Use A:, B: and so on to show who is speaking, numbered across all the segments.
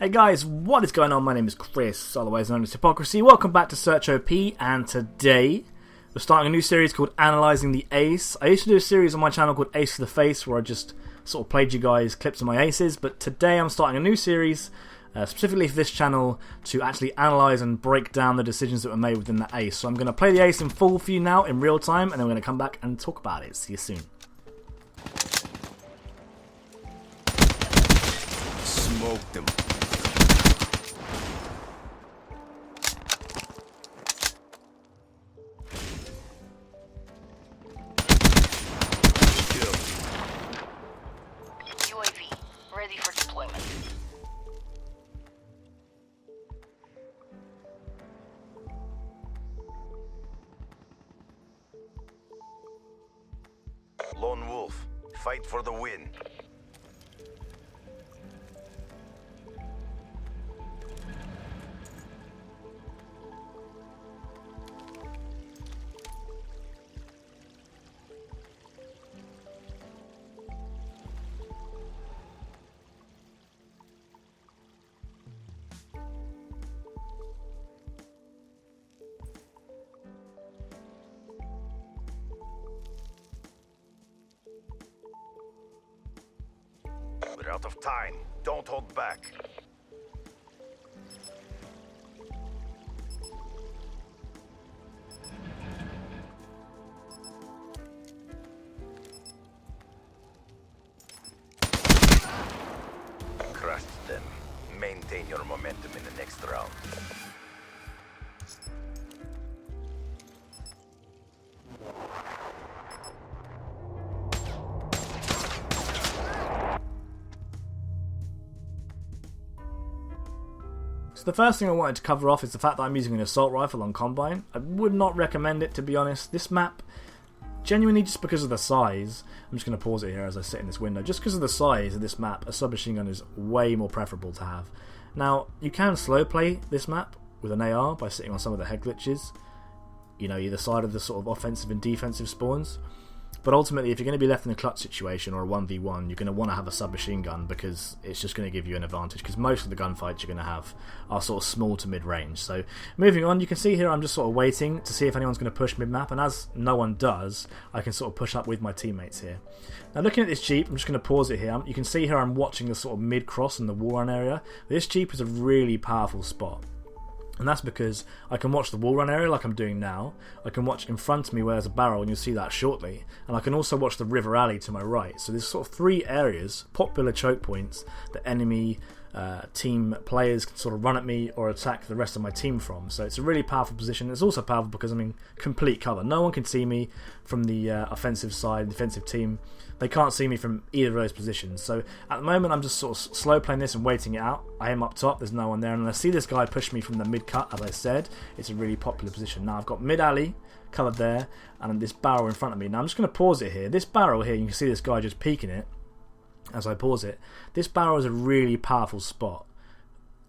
A: Hey guys, what is going on? My name is Chris, otherwise known as Hypocrisy. Welcome back to Search OP, and today we're starting a new series called Analysing the Ace. I used to do a series on my channel called Ace to the Face, where I just sort of played you guys clips of my aces, but today I'm starting a new series, specifically for this channel, to actually analyse and break down the decisions that were made within the ace. So I'm going to play the ace in full for you now, in real time, and then we're going to come back and talk about it. See you soon.
B: Smoke them.
C: UAV, ready for deployment.
B: Lone Wolf, fight for the win. We're out of time. Don't hold back. Crush them. Maintain your momentum in the next round.
A: So the first thing I wanted to cover off is the fact that I'm using an assault rifle on Combine. I would not recommend it, to be honest. This map, genuinely just because of the size, I'm just going to pause it here as I sit in this window, just because of the size of this map, a submachine gun is way more preferable to have. Now, you can slow play this map with an AR by sitting on some of the head glitches, you know, either side of the sort of offensive and defensive spawns. But ultimately, if you're going to be left in a clutch situation or a 1v1, you're going to want to have a submachine gun because it's just going to give you an advantage, because most of the gunfights you're going to have are sort of small to mid-range. So moving on, you can see here I'm just sort of waiting to see if anyone's going to push mid-map, and as no one does, I can sort of push up with my teammates here. Now looking at this Jeep, I'm just going to pause it here. You can see here I'm watching the sort of mid-cross in the wall run area. This Jeep is a really powerful spot. And that's because I can watch the wall run area like I'm doing now, I can watch in front of me where there's a barrel, and you'll see that shortly, and I can also watch the river alley to my right. So there's sort of three areas, popular choke points, that enemy team players can sort of run at me or attack the rest of my team from. So it's a really powerful position. It's also powerful because I'm in complete cover. No one can see me from the offensive side, defensive team. They can't see me from either of those positions. So at the moment I'm just sort of slow playing this and waiting it out. I am up top, there's no one there, and I see this guy push me from the mid cut. As I said, it's a really popular position. Now I've got mid alley covered there and this barrel in front of me. Now I'm just going to pause it here. This barrel here, you can see this guy just peeking it as I pause it. This barrel is a really powerful spot,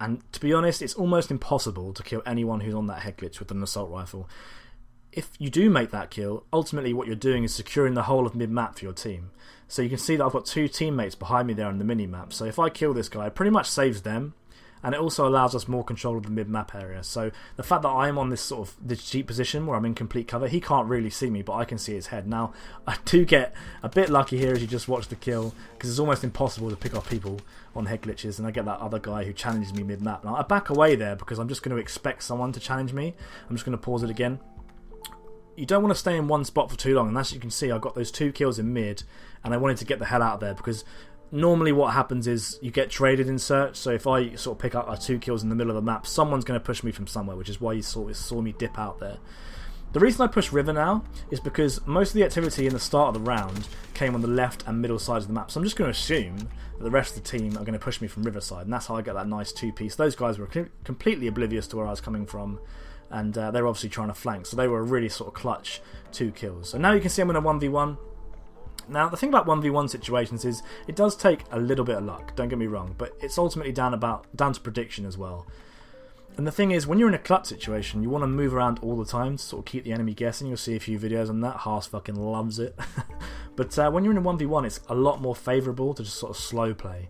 A: and to be honest, it's almost impossible to kill anyone who's on that head glitch with an assault rifle. If you do make that kill, ultimately what you're doing is securing the whole of mid-map for your team. So you can see that I've got two teammates behind me there on the mini-map. So if I kill this guy, it pretty much saves them, and it also allows us more control of the mid-map area. So the fact that I'm on this sort of this cheap position where I'm in complete cover, he can't really see me, but I can see his head. Now, I do get a bit lucky here as you just watch the kill, because it's almost impossible to pick off people on head glitches, and I get that other guy who challenges me mid-map. Now, I back away there because I'm just going to expect someone to challenge me. I'm just going to pause it again. You don't want to stay in one spot for too long, and as you can see, I got those two kills in mid, and I wanted to get the hell out of there, because normally what happens is you get traded in search. So if I sort of pick up two kills in the middle of the map, someone's going to push me from somewhere, which is why you saw me dip out there. The reason I push river now is because most of the activity in the start of the round came on the left and middle sides of the map, so I'm just going to assume that the rest of the team are going to push me from riverside, and that's how I get that nice two-piece. Those guys were completely oblivious to where I was coming from, and they were obviously trying to flank, so they were a really sort of clutch 2 kills. So now you can see I'm in a 1v1. Now the thing about 1v1 situations is it does take a little bit of luck, don't get me wrong, but it's ultimately down to prediction as well. And the thing is, when you're in a clutch situation, you want to move around all the time to sort of keep the enemy guessing. You'll see a few videos on that. Haas fucking loves it. But when you're in a 1v1, it's a lot more favourable to just sort of slow play.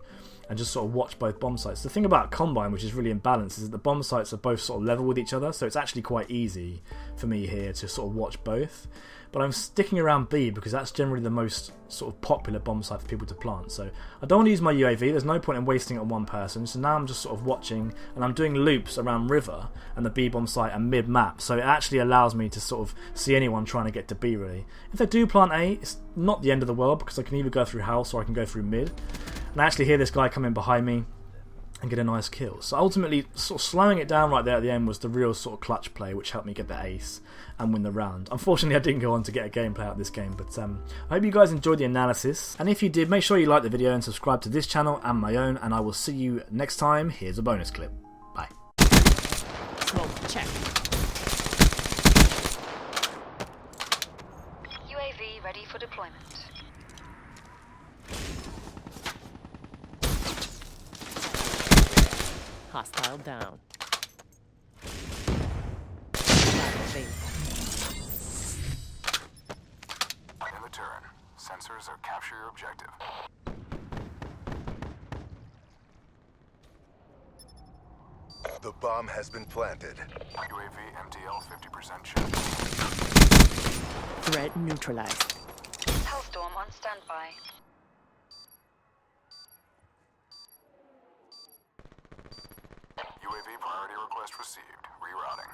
A: and just sort of watch both bomb sites. The thing about Combine, which is really imbalanced, is that the bomb sites are both sort of level with each other, so it's actually quite easy for me here to sort of watch both. But I'm sticking around B because that's generally the most sort of popular bomb site for people to plant. So I don't want to use my UAV, there's no point in wasting it on one person, so now I'm just sort of watching, and I'm doing loops around River and the B bomb site and mid-map, so it actually allows me to sort of see anyone trying to get to B really. If they do plant A, it's not the end of the world because I can either go through house or I can go through mid. And I actually hear this guy coming behind me and get a nice kill. So ultimately, sort of slowing it down right there at the end was the real sort of clutch play, which helped me get the ace and win the round. Unfortunately, I didn't go on to get a gameplay out of this game, but I hope you guys enjoyed the analysis. And if you did, make sure you like the video and subscribe to this channel and my own, and I will see you next time. Here's a bonus clip. Bye.
D: Smoke check.
C: UAV ready for deployment.
D: Hostile down. Lateral base.
E: In the turn. Sensors are capture your objective.
B: The bomb has been planted.
E: UAV MTL 50% check.
D: Threat neutralized.
C: Hellstorm on standby.
E: UAV priority request received. Rerouting.